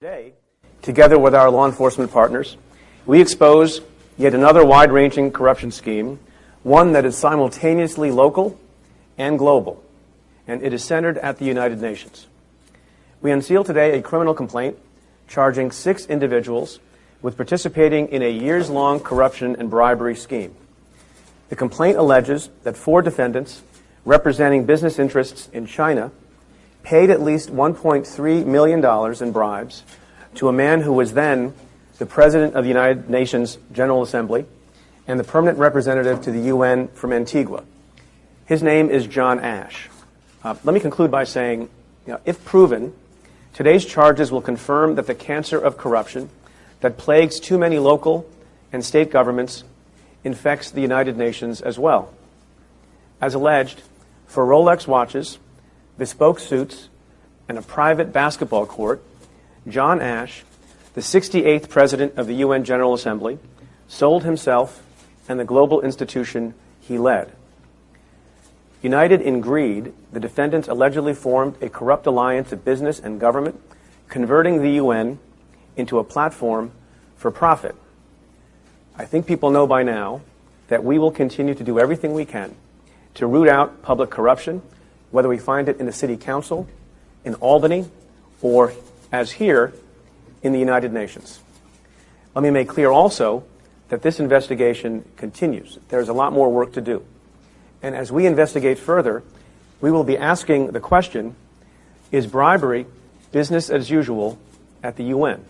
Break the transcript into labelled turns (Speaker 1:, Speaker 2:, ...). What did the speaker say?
Speaker 1: Today, together with our law enforcement partners, we expose yet another wide-ranging corruption scheme, one that is simultaneously local and global, and it is centered at the United Nations. We unseal today a criminal complaint charging 6 individuals with participating in a years-long corruption and bribery scheme. The complaint alleges that 4 defendants, representing business interests in China, paid at least $1.3 million in bribes to a man who was then the President of the United Nations General Assembly and the permanent representative to the UN from Antigua. His name is John Ash. Let me conclude by saying, if proven, today's charges will confirm that the cancer of corruption that plagues too many local and state governments infects the United Nations as well. As alleged, for Rolex watches, bespoke suits, and a private basketball court, John Ash, the 68th President of the UN General Assembly, sold himself and the global institution he led. United in greed, the defendants allegedly formed a corrupt alliance of business and government, converting the UN into a platform for profit. I think people know by now that we will continue to do everything we can to root out public corruption, whether we find it in the City Council, in Albany, or, as here, in the United Nations. Let me make clear also that this investigation continues. There's a lot more work to do. And as we investigate further, we will be asking the question, is bribery business as usual at the UN?